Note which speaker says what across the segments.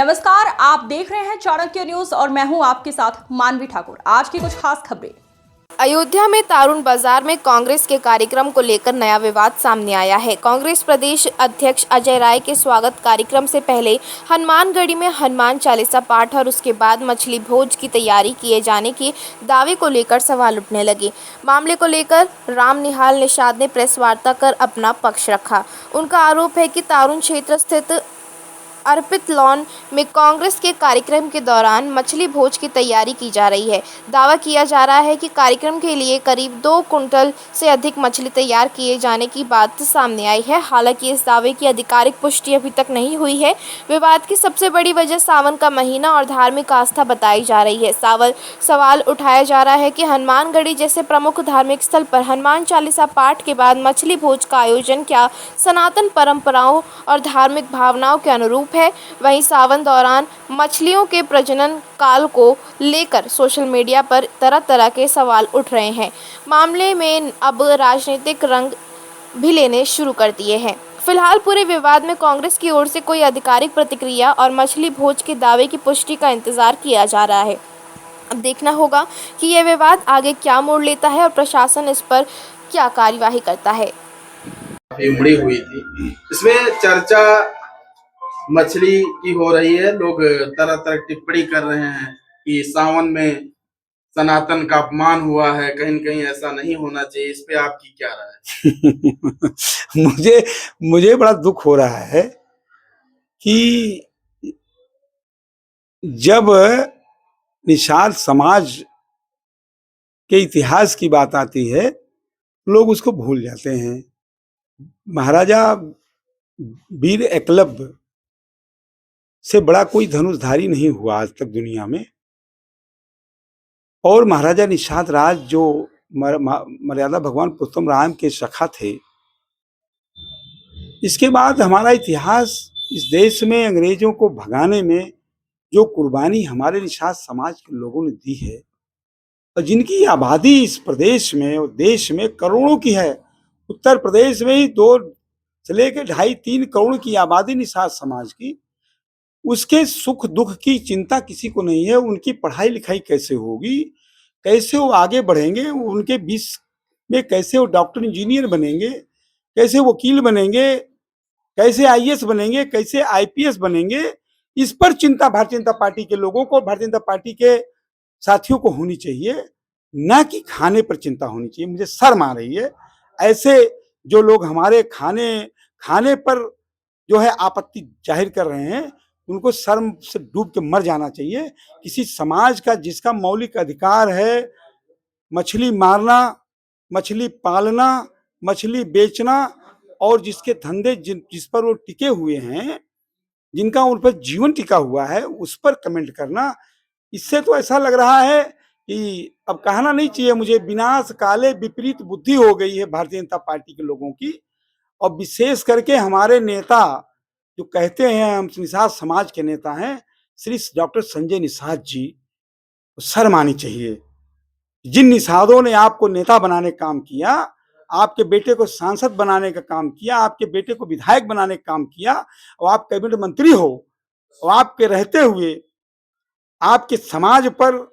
Speaker 1: नमस्कार, आप देख रहे हैं चाणक्य न्यूज और मैं हूं आपके साथ मानवी ठाकुर। आज की कुछ खास खबरें।
Speaker 2: अयोध्या में तारुण बाजार में कांग्रेस के कार्यक्रम को लेकर नया विवाद सामने आया है। कांग्रेस प्रदेश अध्यक्ष अजय राय के स्वागत कार्यक्रम से पहले हनुमानगढ़ी में हनुमान चालीसा पाठ और उसके बाद मछली भोज की तैयारी किए जाने के दावे को लेकर सवाल उठने लगे। मामले को लेकर राम निहाल निषाद ने प्रेस वार्ता कर अपना पक्ष रखा। उनका आरोप है कि तारुण क्षेत्र स्थित अर्पित लॉन में कांग्रेस के कार्यक्रम के दौरान मछली भोज की तैयारी की जा रही है। दावा किया जा रहा है कि कार्यक्रम के लिए करीब 2 कुंटल से अधिक मछली तैयार किए जाने की बात सामने आई है। हालांकि इस दावे की आधिकारिक पुष्टि अभी तक नहीं हुई है। विवाद की सबसे बड़ी वजह सावन का महीना और धार्मिक आस्था बताई जा रही है। सवाल उठाया जा रहा है कि हनुमानगढ़ी जैसे प्रमुख धार्मिक स्थल पर हनुमान चालीसा पाठ के बाद मछली भोज का आयोजन क्या सनातन परंपराओं और धार्मिक भावनाओं के अनुरूप है। वहीं सावन दौरान मछलियों के प्रजनन काल को लेकर सोशल मीडिया पर तरह तरह के सवाल उठ रहे हैं। मामले में अब राजनीतिक रंग भी लेने शुरू कर दिए हैं। फिलहाल पूरे विवाद में कांग्रेस की ओर से कोई आधिकारिक प्रतिक्रिया और मछली भोज के दावे की पुष्टि का इंतजार किया जा रहा है। अब देखना होगा कि यह विवाद आगे क्या मोड़ लेता है और प्रशासन इस पर क्या कार्यवाही करता है।
Speaker 3: उमड़ी हुई थी, इसमें चर्चा मछली की हो रही है। लोग तरह तरह टिप्पणी कर रहे हैं कि सावन में सनातन का अपमान हुआ है, कहीं न कहीं ऐसा नहीं होना चाहिए। इस पे आपकी क्या राय है?
Speaker 4: मुझे बड़ा दुख हो रहा है कि जब निषाद समाज के इतिहास की बात आती है, लोग उसको भूल जाते हैं। महाराजा वीर एकलव्य से बड़ा कोई धनुषधारी नहीं हुआ आज तक दुनिया में। और महाराजा निषाद राज जो मर्यादा भगवान पुरुषोत्तम राम के सखा थे, इसके बाद हमारा इतिहास इस देश में अंग्रेजों को भगाने में जो कुर्बानी हमारे निषाद समाज के लोगों ने दी है और जिनकी आबादी इस प्रदेश में और देश में करोड़ों की है। उत्तर प्रदेश में ही 2 से लेकर 2.5-3 करोड़ की आबादी निषाद समाज की, उसके सुख दुख की चिंता किसी को नहीं है। उनकी पढ़ाई लिखाई कैसे होगी, कैसे वो आगे बढ़ेंगे, उनके बीच में कैसे वो डॉक्टर इंजीनियर बनेंगे, कैसे वकील बनेंगे, कैसे आईएएस बनेंगे, कैसे आईपीएस बनेंगे, इस पर चिंता भारतीय जनता पार्टी के लोगों को, भारतीय जनता पार्टी के साथियों को होनी चाहिए, न कि खाने पर चिंता होनी चाहिए। मुझे शर्म आ रही है ऐसे जो लोग हमारे खाने पर जो है आपत्ति जाहिर कर रहे हैं, उनको शर्म से डूब के मर जाना चाहिए। किसी समाज का जिसका मौलिक अधिकार है मछली मारना, मछली पालना, मछली बेचना और जिसके धंधे जिस पर वो टिके हुए हैं, जिनका उन पर जीवन टिका हुआ है, उस पर कमेंट करना, इससे तो ऐसा लग रहा है कि अब कहना नहीं चाहिए मुझे, विनाश काले विपरीत बुद्धि हो गई है भारतीय जनता पार्टी के लोगों की। और विशेष करके हमारे नेता जो कहते हैं हम निषाद समाज के नेता हैं, श्री डॉक्टर संजय निषाद जी, शर्म आनी चाहिए। जिन निषादों ने आपको नेता बनाने का काम किया, आपके बेटे को सांसद बनाने का काम किया, आपके बेटे को विधायक बनाने का काम किया और आप कैबिनेट मंत्री हो, और आपके रहते हुए आपके समाज पर,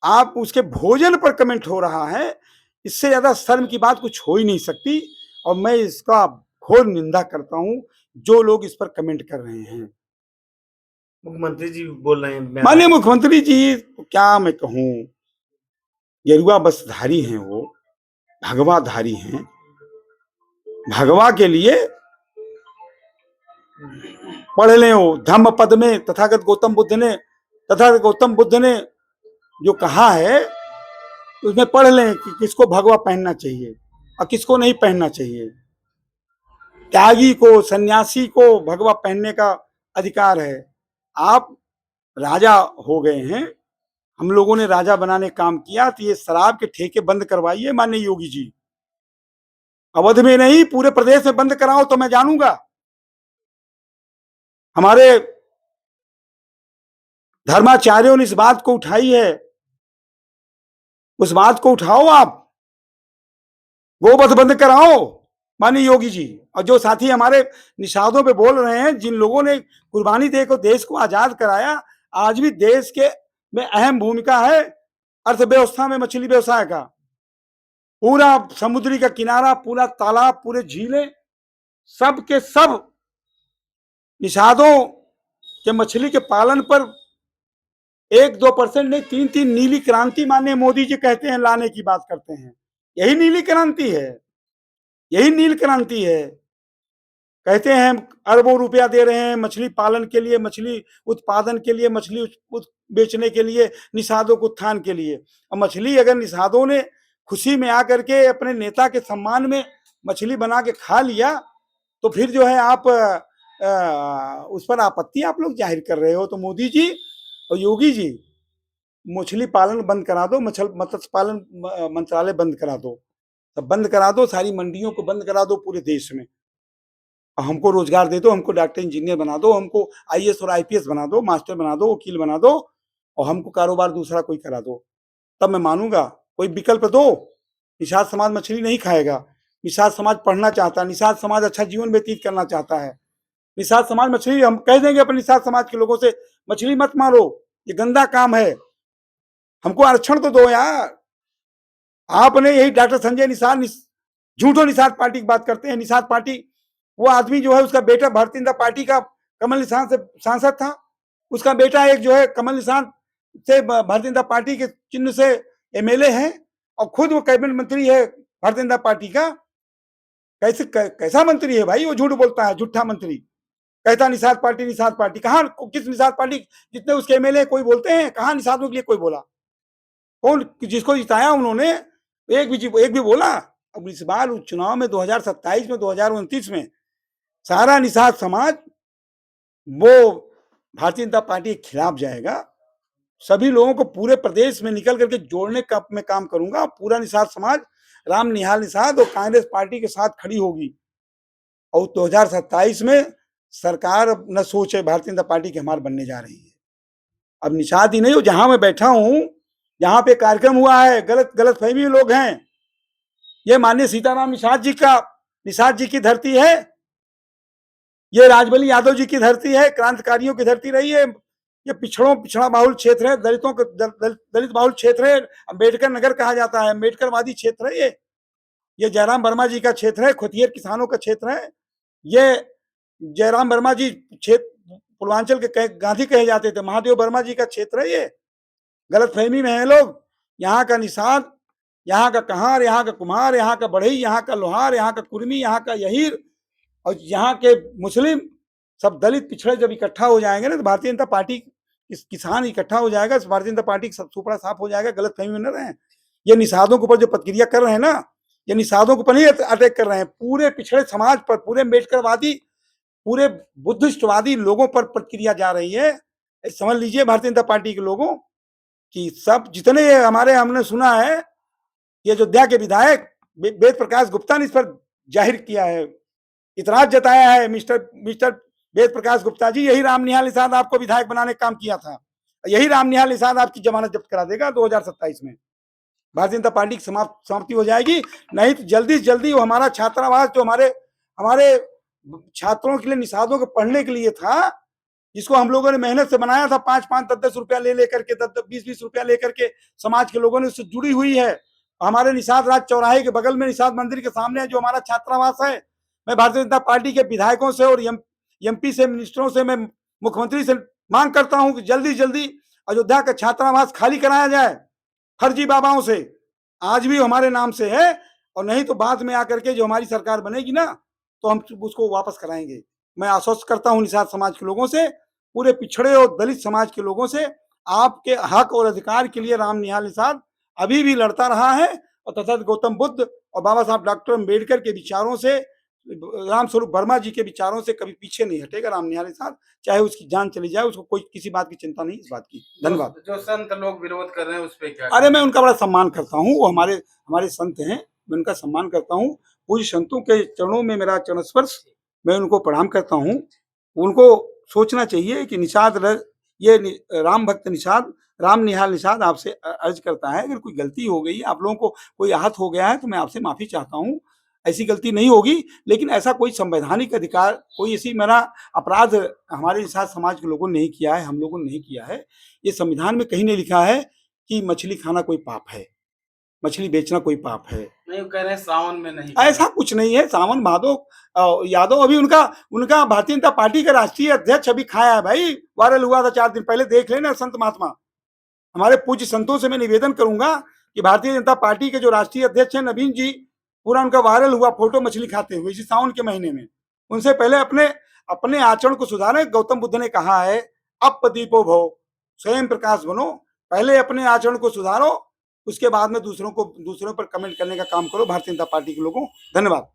Speaker 4: आप उसके भोजन पर कमेंट हो रहा है, इससे ज्यादा शर्म की बात कुछ हो ही नहीं सकती। और मैं इसका घोर निंदा करता हूं जो लोग इस पर कमेंट कर रहे हैं।
Speaker 3: मुख्यमंत्री जी बोल रहे हैं।
Speaker 4: माननीय मुख्यमंत्री जी, क्या मैं कहूं, गेरुआ बसधारी हैं, वो भगवाधारी हैं। भगवा के लिए पढ़ लें, वो धम्म पद में तथागत गौतम बुद्ध ने जो कहा है उसमें पढ़ लें कि किसको भगवा पहनना चाहिए और किसको नहीं पहनना चाहिए। त्यागी को, सन्यासी को भगवा पहनने का अधिकार है। आप राजा हो गए हैं, हम लोगों ने राजा बनाने काम किया, तो ये शराब के ठेके बंद करवाइए माननीय योगी जी। अवध में नहीं, पूरे प्रदेश में बंद कराओ तो मैं जानूंगा। हमारे धर्माचार्यों ने इस बात को उठाई है, उस बात को उठाओ। आप गोवध बंद कराओ, माननीय योगी जी और जो साथी हमारे निषादों पे बोल रहे हैं, जिन लोगों ने कुर्बानी देकर देश को आजाद कराया, आज भी देश के में अहम भूमिका है अर्थव्यवस्था में मछली व्यवसाय का। पूरा समुद्री का किनारा, पूरा तालाब, पूरे झीलें, सब के सब निषादों के मछली के पालन पर 1-2% नहीं, 3-3 नीली क्रांति माननीय मोदी जी कहते हैं लाने की बात करते हैं। यही नीली क्रांति है, यही नील क्रांति है। कहते हैं हम अरबों रुपया दे रहे हैं मछली पालन के लिए, मछली उत्पादन के लिए, मछली बेचने के लिए, निषादों के उत्थान के लिए। और मछली अगर निषादों ने खुशी में आकर के अपने नेता के सम्मान में मछली बना के खा लिया, तो फिर जो है आप उस पर आपत्ति आप लोग जाहिर कर रहे हो। तो मोदी जी और योगी जी, मछली पालन बंद करा दो, मत्स्य पालन मंत्रालय बंद करा दो, तब बंद करा दो, सारी मंडियों को बंद करा दो पूरे देश में। हमको रोजगार दे दो, हमको डॉक्टर इंजीनियर बना दो, हमको आईएएस और आईपीएस बना दो, मास्टर बना दो, वकील बना दो, और हमको कारोबार दूसरा कोई करा दो, तब मैं मानूंगा। कोई विकल्प दो। निषाद समाज मछली नहीं खाएगा। निषाद समाज पढ़ना चाहता है, निषाद समाज अच्छा जीवन व्यतीत करना चाहता है। निषाद समाज मछली, हम कह देंगे अपने निषाद समाज के लोगों से, मछली मत मारो, ये गंदा काम है, हमको आरक्षण तो दो यार। आपने यही डॉक्टर संजय निषाद झूठो निषाद पार्टी की बात करते हैं। निषाद पार्टी, वो आदमी जो है उसका बेटा भारतीय जनता पार्टी का कमल निशान से सांसद था, उसका बेटा एक जो है कमल निशान से भारतीय जनता पार्टी के चिन्ह से एमएलए है, और खुद वो कैबिनेट मंत्री है भारतीय जनता पार्टी का। कैसा मंत्री है भाई? वो झूठ बोलता है, झूठा मंत्री, कहता निषाद पार्टी, निषाद पार्टी। कहाँ, किस निषाद पार्टी जितने उसके एमएलए कोई बोलते हैं? कहाँ निषादों के लिए कोई बोला? कौन जिसको जिताया उन्होंने एक भी बोला? अब इस बार चुनाव में 2027 में 2029 में सारा निषाद समाज वो भारतीय जनता पार्टी के खिलाफ जाएगा। सभी लोगों को पूरे प्रदेश में निकल करके जोड़ने का मैं काम करूंगा। पूरा निषाद समाज राम निहाल निषाद और कांग्रेस पार्टी के साथ खड़ी होगी, और 2027 में सरकार न सोचे भारतीय जनता पार्टी की हमारे बनने जा रही है। अब निषाद ही नहीं हो, जहां मैं बैठा हूं, जहां पे कार्यक्रम हुआ है, गलत फहमी लोग हैं। ये माननीय सीताराम निषाद जी की धरती है, ये राजबली यादव जी की धरती है, क्रांतिकारियों की धरती रही है। ये पिछड़ा बाहुल क्षेत्र है, दलित बाहुल क्षेत्र है। अम्बेडकर नगर कहा जाता है, अम्बेडकरवादी क्षेत्र है ये जयराम वर्मा जी का क्षेत्र है, खुतियर किसानों का क्षेत्र है। ये जयराम वर्मा जी क्षेत्र पूर्वांचल के गांधी कहे जाते थे, महादेव वर्मा जी का क्षेत्र है ये। गलतफहमी में है लोग। यहाँ का निषाद, यहाँ का कहार, यहाँ का कुम्हार, यहाँ का बढ़ई, यहाँ का लोहार, यहाँ का कुर्मी, यहाँ का यहीर और यहाँ के मुस्लिम, सब दलित पिछड़े जब इकट्ठा हो जाएंगे ना, तो भारतीय जनता पार्टी किसान इकट्ठा हो जाएगा, भारतीय जनता पार्टी का सुपड़ा साफ हो जाएगा। गलतफहमी में न रहे। ये निषादों के ऊपर जो प्रतिक्रिया कर रहे हैं ना, ये निषादों के ऊपर नहीं अटैक कर रहे हैं, पूरे पिछड़े समाज पर, पूरे अम्बेडकरवादी, पूरे बुद्धिस्टवादी लोगों पर प्रतिक्रिया जा रही है। समझ लीजिए भारतीय जनता पार्टी के लोगों कि सब जितने हमने सुना है, ये अयोध्या के विधायक वेद प्रकाश गुप्ता ने इस पर जाहिर किया है, इतराज जताया है। मिस्टर वेद प्रकाश गुप्ता जी, यही राम निहाल निषाद आपको विधायक बनाने का काम किया था, यही राम निहाल निषाद आपकी जमानत जब्त करा देगा 2027 में। भारतीय जनता पार्टी की समाप्ति हो जाएगी। नहीं तो जल्दी से जल्दी वो हमारा छात्रावास जो हमारे छात्रों के लिए, निषादों के पढ़ने के लिए था, जिसको हम लोगों ने मेहनत से बनाया था, 5-5, 10-10 रुपया ले लेकर के, 10-20 रुपया लेकर के समाज के लोगों ने उससे जुड़ी हुई है। हमारे निषाद राज चौराहे के बगल में निषाद मंदिर के सामने जो हमारा छात्रावास है, मैं भारतीय जनता पार्टी के विधायकों से और एमपी से, मिनिस्टरों से, मैं मुख्यमंत्री से मांग करता हूं कि जल्दी जल्दी अयोध्या का छात्रावास खाली कराया जाए फर्जी बाबाओं से। आज भी हमारे नाम से है, और नहीं तो बाद में आकर के जो हमारी सरकार बनेगी ना, तो हम उसको वापस कराएंगे। मैं आश्वस्त करता हूं निषाद समाज के लोगों से, पूरे पिछड़े और दलित समाज के लोगों से, आपके हक और अधिकार के लिए राम निहाल निषाद अभी भी लड़ता रहा है, और तथा गौतम बुद्ध और बाबा साहब डॉक्टर अम्बेडकर के विचारों से, रामस्वरूप वर्मा जी के विचारों से कभी पीछे नहीं हटेगा राम निहाल निषाद, चाहे उसकी जान चली जाए, उसको कोई किसी बात की चिंता नहीं इस बात की। धन्यवाद।
Speaker 3: जो संत लोग विरोध कर रहे हैं उस पे क्या?
Speaker 4: अरे मैं उनका बड़ा सम्मान करता हूँ, वो हमारे संत हैं, मैं उनका सम्मान करता हूँ। पूज्य संतों के चरणों में मेरा चरण स्पर्श, मैं उनको प्रणाम करता हूँ। उनको सोचना चाहिए कि निषाद, ये राम भक्त निषाद, राम निहाल निषाद आपसे अर्ज करता है, अगर कोई गलती हो गई, आप लोगों को कोई आहत हो गया है, तो मैं आपसे माफी चाहता हूँ। ऐसी गलती नहीं होगी, लेकिन ऐसा कोई संवैधानिक अधिकार, कोई ऐसी मेरा अपराध हमारे साथ समाज के लोगों ने नहीं किया है, हम लोगों ने नहीं किया है। ये संविधान में कहीं नहीं लिखा है कि मछली खाना कोई पाप है, मछली बेचना कोई पाप है।
Speaker 3: नहीं, वो कह रहे हैं सावन में नहीं।
Speaker 4: ऐसा कुछ नहीं है। सावन भादो यादव अभी उनका भारतीय जनता पार्टी का राष्ट्रीय अध्यक्ष अभी खाया है भाई, वायरल हुआ था 4 दिन पहले, देख लेना संत महात्मा। हमारे पूज्य संतों से मैं निवेदन करूंगा कि भारतीय जनता पार्टी के जो राष्ट्रीय अध्यक्ष हैं नवीन जी, पूरा उनका वायरल हुआ फोटो मछली खाते हुए इसी सावन के महीने में। उनसे पहले अपने आचरण को सुधारें। गौतम बुद्ध ने कहा है अपदीपो भव, स्वयं प्रकाश बनो। पहले अपने आचरण को सुधारो, उसके बाद में दूसरों पर कमेंट करने का काम करो। भारतीय जनता पार्टी के लोगों, धन्यवाद।